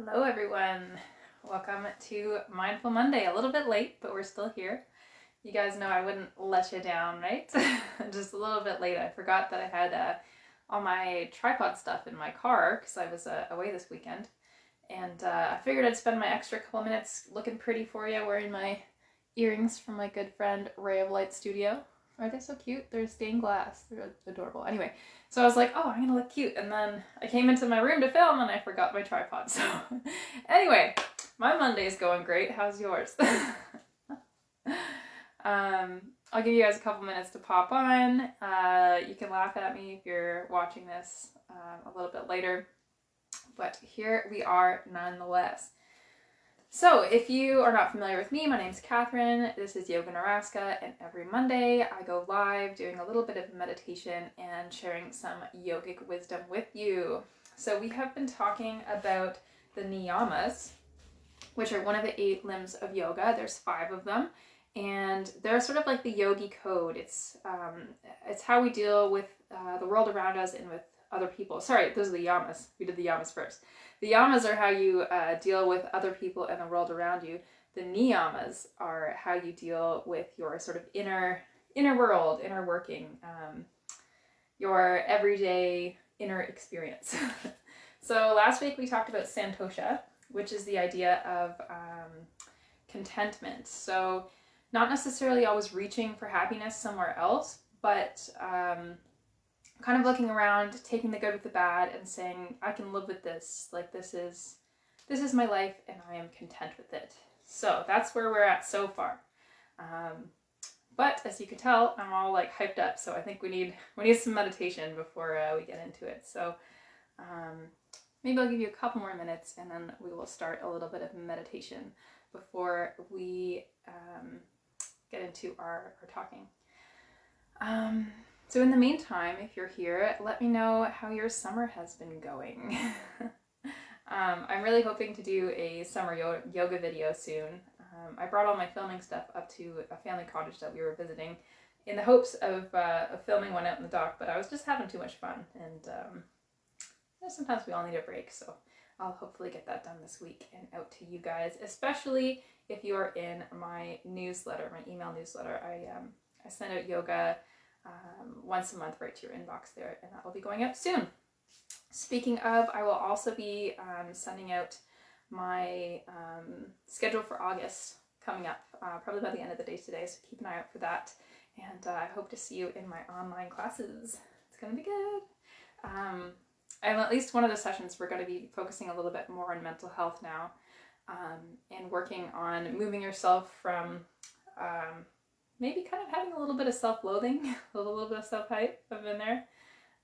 Hello everyone, welcome to Mindful Monday. A little bit late, but we're still here. You guys know I wouldn't let you down, right? Just a little bit late. I forgot that I had all my tripod stuff in my car because I was away this weekend. And I figured I'd spend my extra couple minutes looking pretty for you, wearing my earrings from my good friend Ray of Light Studio. Are they so cute? They're stained glass. They're adorable. Anyway, so I was like, oh, I'm gonna look cute. And then I came into my room to film and I forgot my tripod. So anyway, my Monday's going great. How's yours? I'll give you guys a couple minutes to pop on. You can laugh at me if you're watching this a little bit later. But here we are nonetheless. So if you are not familiar with me, my name's Catherine. This is YogaNaraska, and every Monday I go live doing a little bit of meditation and sharing some yogic wisdom with you. So we have been talking about the Niyamas, which are one of the 8 limbs of yoga. There's 5 of them, and they're sort of like the yogi code. It's how we deal with the world around us and with other people. Sorry, those are the yamas. We did the yamas first. The yamas are how you deal with other people and the world around you. The niyamas are how you deal with your sort of inner world, inner working, your everyday inner experience. So last week we talked about Saucha, which is the idea of contentment. So not necessarily always reaching for happiness somewhere else, but kind of looking around, taking the good with the bad, and saying, I can live with this. Like, this is my life, and I am content with it. So that's where we're at so far. But as you can tell, I'm all like hyped up. So I think we need some meditation before we get into it. So maybe I'll give you a couple more minutes, and then we will start a little bit of meditation before we get into our talking. So in the meantime, if you're here, let me know how your summer has been going. I'm really hoping to do a summer yoga video soon. I brought all my filming stuff up to a family cottage that we were visiting in the hopes of filming one out in the dock, but I was just having too much fun, and sometimes we all need a break, so I'll hopefully get that done this week and out to you guys, especially if you are in my newsletter, my email newsletter. I send out yoga once a month right to your inbox there, and that will be going out soon. Speaking of, I will also be sending out my schedule for August coming up, probably by the end of the day today, so keep an eye out for that, and I hope to see you in my online classes. It's going to be good. And at least one of the sessions we're going to be focusing a little bit more on mental health now, and working on moving yourself from maybe kind of having a little bit of self-loathing, a little bit of self-hype. I've been there.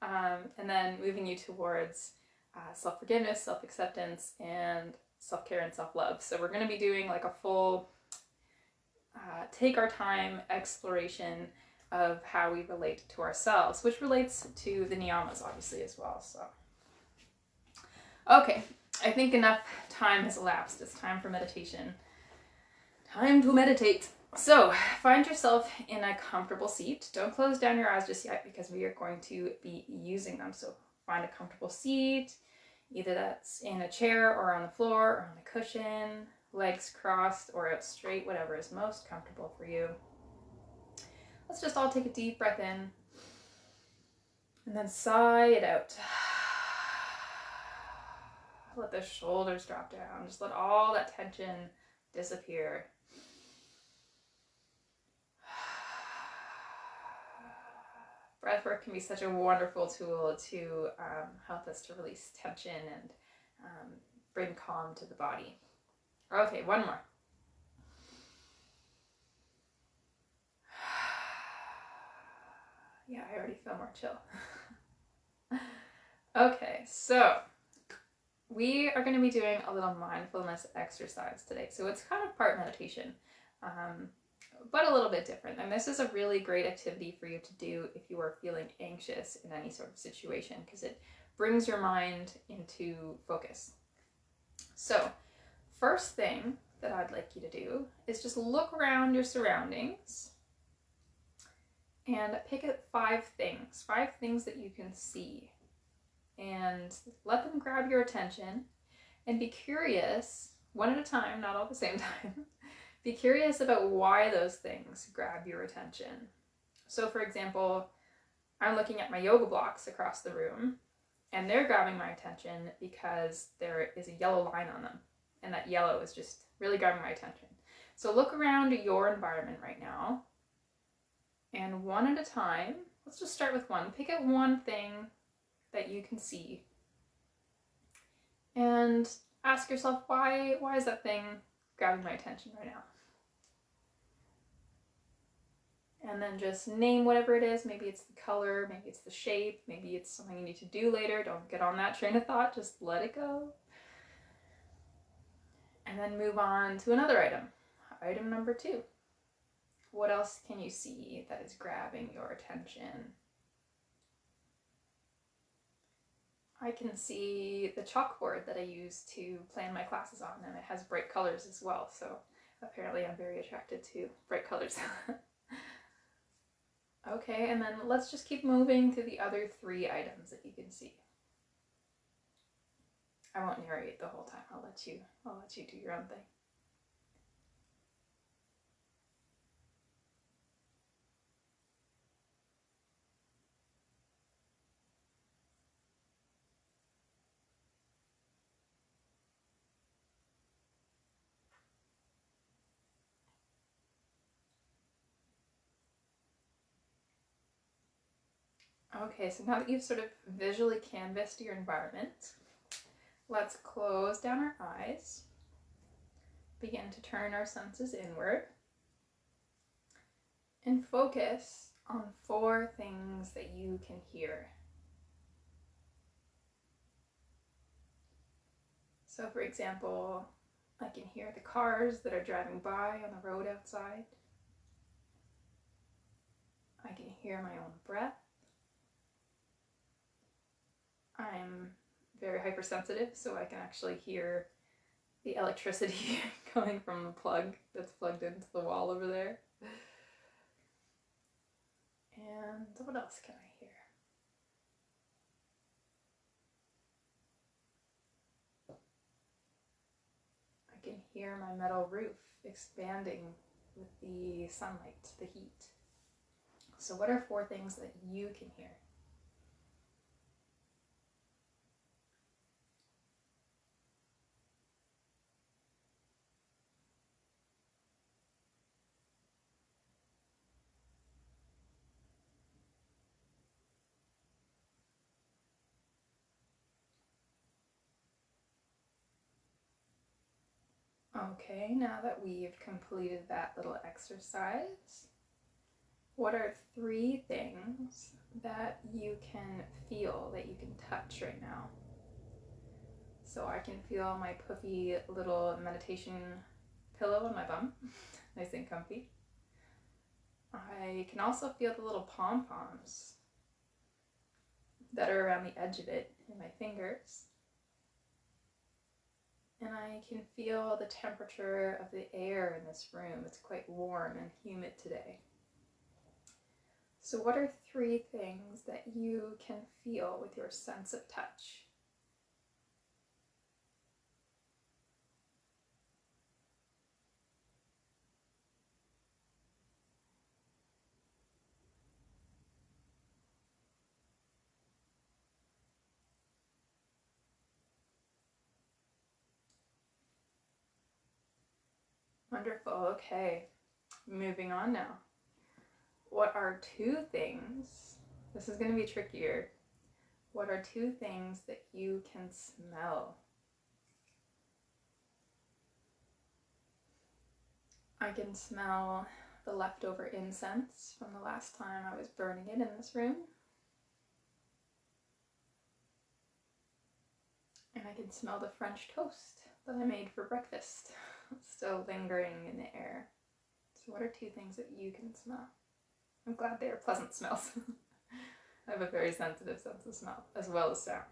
And then moving you towards self-forgiveness, self-acceptance, and self-care and self-love. So we're going to be doing like a full take our time exploration of how we relate to ourselves, which relates to the niyamas obviously as well. So, okay, I think enough time has elapsed. It's time for meditation. Time to meditate. So find yourself in a comfortable seat. Don't close down your eyes just yet because we are going to be using them. So find a comfortable seat, either that's in a chair or on the floor or on a cushion, legs crossed or out straight, whatever is most comfortable for you. Let's just all take a deep breath in and then sigh it out. Let the shoulders drop down. Just let all that tension disappear. Breathwork can be such a wonderful tool to help us to release tension and bring calm to the body. Okay, one more. Yeah, I already feel more chill. Okay, so we are going to be doing a little mindfulness exercise today. So it's kind of part meditation, but a little bit different. And this is a really great activity for you to do if you are feeling anxious in any sort of situation, because it brings your mind into focus. So first thing that I'd like you to do is just look around your surroundings and pick up 5 things that you can see, and let them grab your attention. And be curious, one at a time, not all at the same time. Be curious about why those things grab your attention. So for example, I'm looking at my yoga blocks across the room, and they're grabbing my attention because there is a yellow line on them. And that yellow is just really grabbing my attention. So look around your environment right now, and one at a time, let's just start with one. Pick out one thing that you can see and ask yourself, why is that thing grabbing my attention right now? And then just name whatever it is. Maybe it's the color, maybe it's the shape, maybe it's something you need to do later. Don't get on that train of thought, just let it go. And then move on to another item. Item number 2. What else can you see that is grabbing your attention? I can see the chalkboard that I use to plan my classes on, and it has bright colors as well, so apparently I'm very attracted to bright colors. Okay, and then let's just keep moving to the other 3 items that you can see. I won't narrate the whole time. I'll let you do your own thing. Okay, so now that you've sort of visually canvassed your environment, let's close down our eyes, begin to turn our senses inward, and focus on 4 things that you can hear. So for example, I can hear the cars that are driving by on the road outside. I can hear my own breath. I'm very hypersensitive, so I can actually hear the electricity coming from the plug that's plugged into the wall over there. And what else can I hear? I can hear my metal roof expanding with the sunlight, the heat. So what are 4 things that you can hear? Okay, now that we've completed that little exercise, what are 3 things that you can feel, that you can touch right now? So I can feel my puffy little meditation pillow on my bum, nice and comfy. I can also feel the little pom-poms that are around the edge of it in my fingers. And I can feel the temperature of the air in this room. It's quite warm and humid today. So what are 3 things that you can feel with your sense of touch? Wonderful, okay. Moving on now. What are 2 things, this is going to be trickier, what are 2 things that you can smell? I can smell the leftover incense from the last time I was burning it in this room. And I can smell the French toast that I made for breakfast, still lingering in the air. So what are 2 things that you can smell? I'm glad they are pleasant smells. I have a very sensitive sense of smell, as well as sound.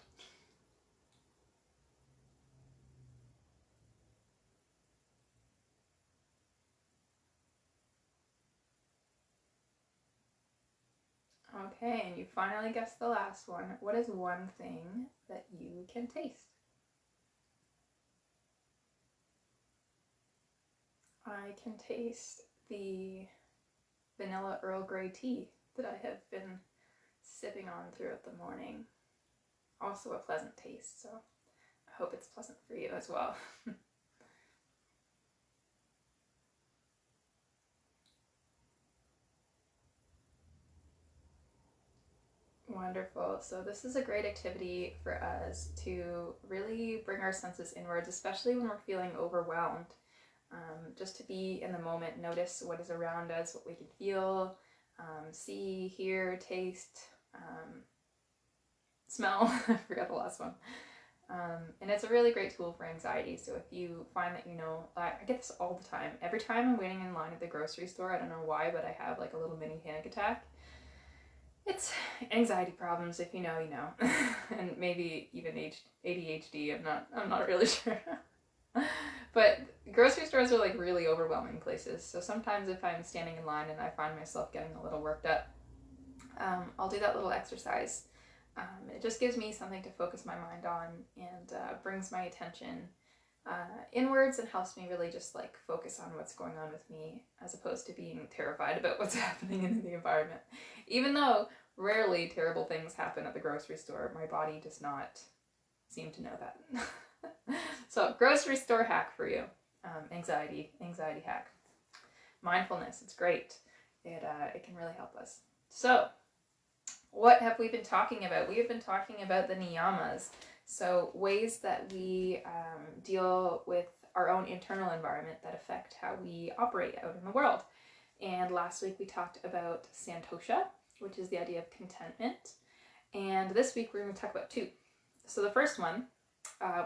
Okay, and you finally guessed the last one. What is one thing that you can taste? I can taste the vanilla Earl Grey tea that I have been sipping on throughout the morning. Also a pleasant taste, so I hope it's pleasant for you as well. Wonderful. So this is a great activity for us to really bring our senses inwards, especially when we're feeling overwhelmed. Just to be in the moment, notice what is around us, what we can feel, see, hear, taste, smell. I forgot the last one. And it's a really great tool for anxiety. So if you find that, I get this all the time. Every time I'm waiting in line at the grocery store, I don't know why, but I have like a little mini panic attack. It's anxiety problems. If you know, you know. And maybe even ADHD. I'm not really sure. But grocery stores are like really overwhelming places. So sometimes if I'm standing in line and I find myself getting a little worked up, I'll do that little exercise. It just gives me something to focus my mind on and brings my attention inwards and helps me really just like focus on what's going on with me as opposed to being terrified about what's happening in the environment. Even though rarely terrible things happen at the grocery store, my body does not seem to know that. So grocery store hack for you. Anxiety hack. Mindfulness, it's great. It can really help us. So what have we been talking about? We have been talking about the Niyamas. So ways that we deal with our own internal environment that affect how we operate out in the world. And last week we talked about Saucha, which is the idea of contentment. And this week we're going to talk about two. So the first one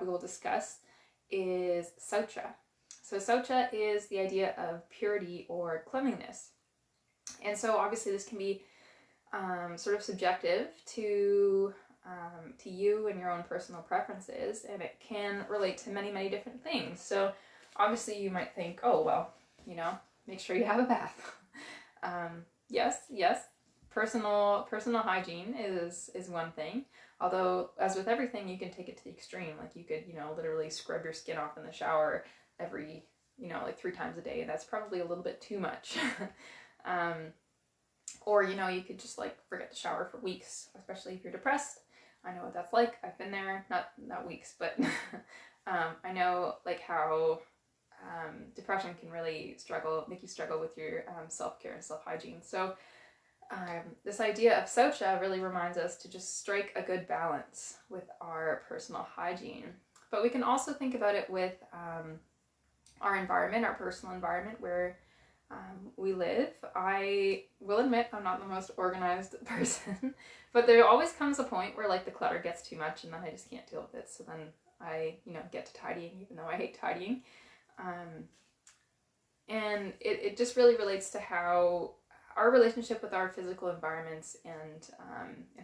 we will discuss is Saucha. So Saucha is the idea of purity or cleanliness. And so obviously this can be sort of subjective to you and your own personal preferences, and it can relate to many, many different things. So obviously you might think, oh, well, make sure you have a bath. Yes, personal hygiene is one thing. Although, as with everything, you can take it to the extreme. Like you could, literally scrub your skin off in the shower every, like 3 times a day. That's probably a little bit too much. Or, you could just like forget to shower for weeks, especially if you're depressed. I know what that's like. I've been there, not weeks, but I know like how depression can really make you struggle with your self-care and self-hygiene. So this idea of Saucha really reminds us to just strike a good balance with our personal hygiene. But we can also think about it with our environment, our personal environment where we live. I will admit I'm not the most organized person, but there always comes a point where like the clutter gets too much and then I just can't deal with it. So then I, get to tidying, even though I hate tidying. And it just really relates to how our relationship with our physical environments and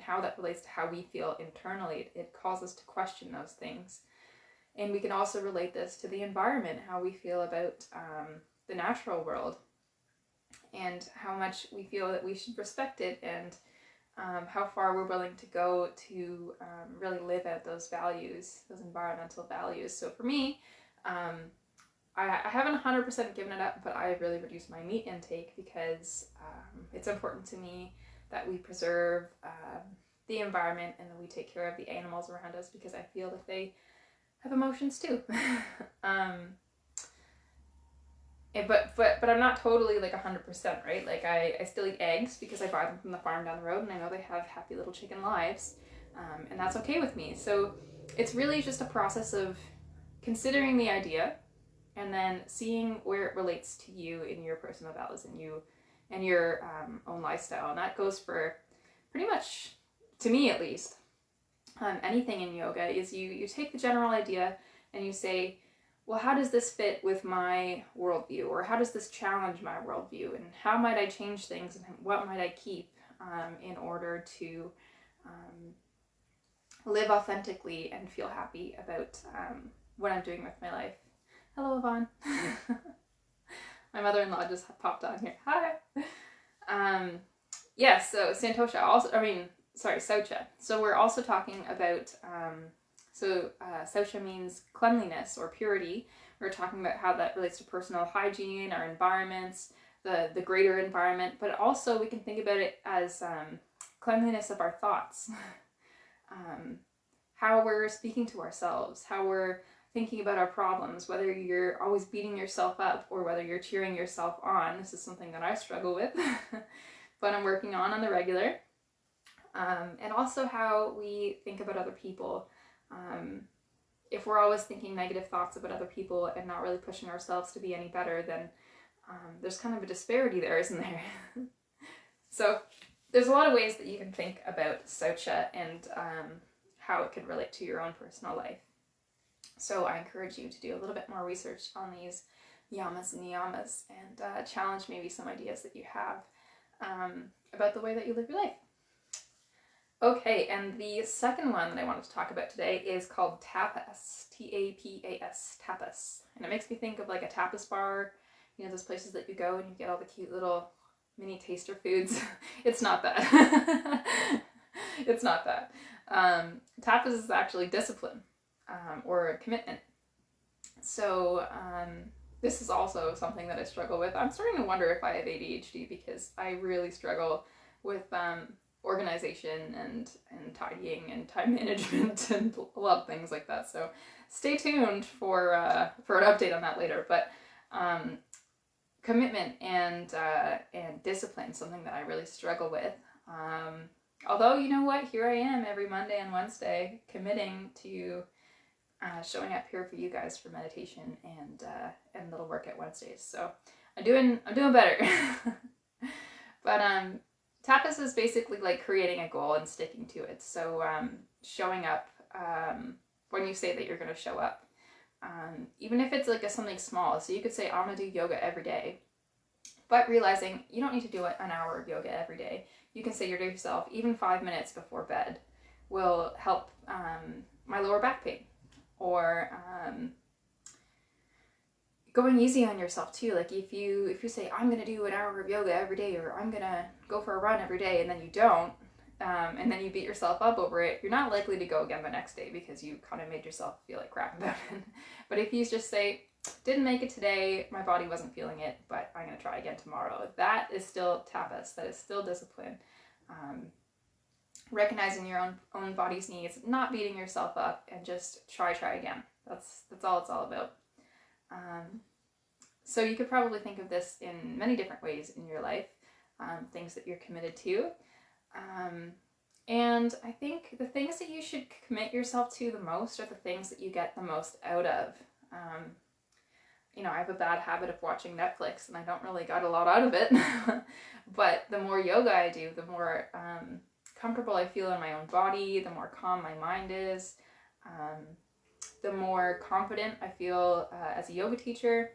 how that relates to how we feel internally. It calls us to question those things. And we can also relate this to the environment, how we feel about the natural world, and how much we feel that we should respect it, and how far we're willing to go to really live out those values, those environmental values. So for me, I haven't 100% given it up, but I've really reduced my meat intake because it's important to me that we preserve the environment and that we take care of the animals around us, because I feel that they have emotions too. But I'm not totally like 100%, right? Like I still eat eggs because I buy them from the farm down the road and I know they have happy little chicken lives, and that's okay with me. So it's really just a process of considering the idea and then seeing where it relates to you in your personal values and you and your own lifestyle. And that goes for pretty much, to me at least, anything in yoga is you take the general idea and you say, well, how does this fit with my worldview? Or how does this challenge my worldview? And how might I change things? And what might I keep in order to live authentically and feel happy about what I'm doing with my life? Hello, Yvonne. My mother-in-law just popped on here. Hi. Yes, so Saucha. So we're also talking about, Saucha means cleanliness or purity, We were talking about how that relates to personal hygiene, our environments, the greater environment, but also we can think about it as cleanliness of our thoughts. How we're speaking to ourselves, how we're thinking about our problems, whether you're always beating yourself up or whether you're cheering yourself on. This is something that I struggle with, but I'm working on the regular. And also how we think about other people. If we're always thinking negative thoughts about other people and not really pushing ourselves to be any better, then there's kind of a disparity there, isn't there? So there's a lot of ways that you can think about Saucha and how it could relate to your own personal life. So I encourage you to do a little bit more research on these yamas and niyamas and challenge maybe some ideas that you have about the way that you live your life. Okay, and the second one that I wanted to talk about today is called Tapas, T-A-P-A-S, Tapas. And it makes me think of like a tapas bar, you know, those places that you go and you get all the cute little mini taster foods. It's not that. It's not that. Tapas is actually discipline or commitment. So this is also something that I struggle with. I'm starting to wonder if I have ADHD because I really struggle with organization and tidying and time management and a lot of things like that. So stay tuned for an update on that later. But commitment and discipline, something that I really struggle with. Although, you know what, here I am every Monday and Wednesday committing to showing up here for you guys for meditation and little workout Wednesdays. So I'm doing better. But Tapas is basically like creating a goal and sticking to it. So showing up when you say that you're going to show up. Even if it's like something small. So you could say, I'm going to do yoga every day. But realizing you don't need to do an hour of yoga every day. You can say to yourself, even 5 minutes before bed will help my lower back pain. Or going easy on yourself too. Like if you say, I'm going to do an hour of yoga every day, or I'm going to go for a run every day, and then you don't, and then you beat yourself up over it, you're not likely to go again the next day because you kind of made yourself feel like crap about it. But if you just say, didn't make it today, my body wasn't feeling it, but I'm going to try again tomorrow, that is still tapas, that is still discipline. Recognizing your own body's needs, not beating yourself up, and just try again. That's all it's all about. So you could probably think of this in many different ways in your life, things that you're committed to. And I think the things that you should commit yourself to the most are the things that you get the most out of. You know, I have a bad habit of watching Netflix and I don't really got a lot out of it. But the more yoga I do, the more comfortable I feel in my own body, the more calm my mind is, the more confident I feel as a yoga teacher.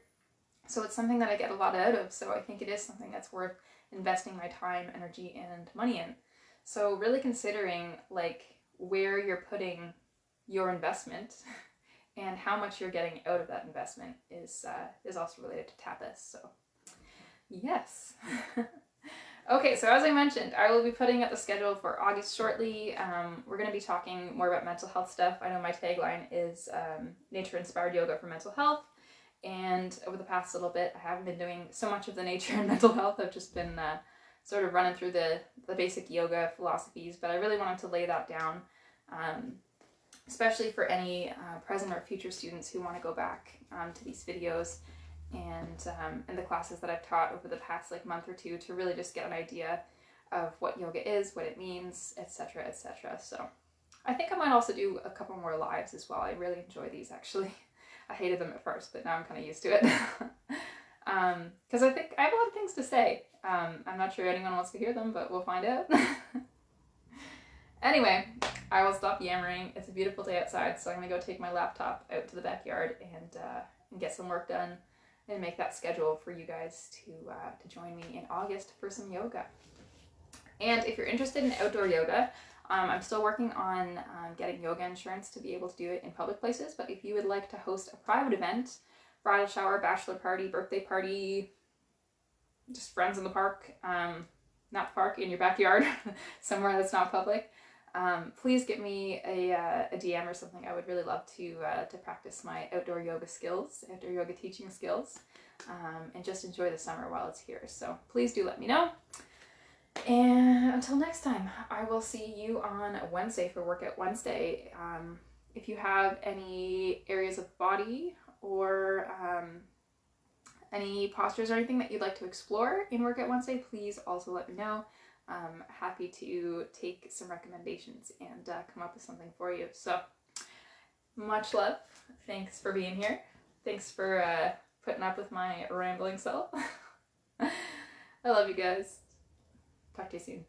So it's something that I get a lot out of. So I think it is something that's worth investing my time, energy, and money in. So really considering like where you're putting your investment and how much you're getting out of that investment is also related to tapas. So yes. Okay, so as I mentioned, I will be putting up the schedule for August shortly. We're going to be talking more about mental health stuff. I know my tagline is nature-inspired yoga for mental health. And over the past little bit, I haven't been doing so much of the nature and mental health. I've just been sort of running through the basic yoga philosophies. But I really wanted to lay that down, especially for any present or future students who want to go back to these videos and the classes that I've taught over the past like month or two to really just get an idea of what yoga is, what it means, etc., etc. So I think I might also do a couple more lives as well. I really enjoy these actually. I hated them at first, but now I'm kind of used to it. Because I think I have a lot of things to say. I'm not sure anyone wants to hear them, but we'll find out. Anyway, I will stop yammering. It's a beautiful day outside, so I'm going to go take my laptop out to the backyard and get some work done and make that schedule for you guys to join me in August for some yoga. And if you're interested in outdoor yoga, I'm still working on getting yoga insurance to be able to do it in public places, but if you would like to host a private event, bridal shower, bachelor party, birthday party, just friends in the park, not the park, in your backyard, somewhere that's not public, please give me a DM or something. I would really love to practice my outdoor yoga skills, outdoor yoga teaching skills, and just enjoy the summer while it's here. So please do let me know. And until next time, I will see you on Wednesday for Workout Wednesday. If you have any areas of body or any postures or anything that you'd like to explore in Workout Wednesday, please also let me know. I'm happy to take some recommendations and come up with something for you. So much love. Thanks for being here. Thanks for putting up with my rambling self. I love you guys. Talk to you soon.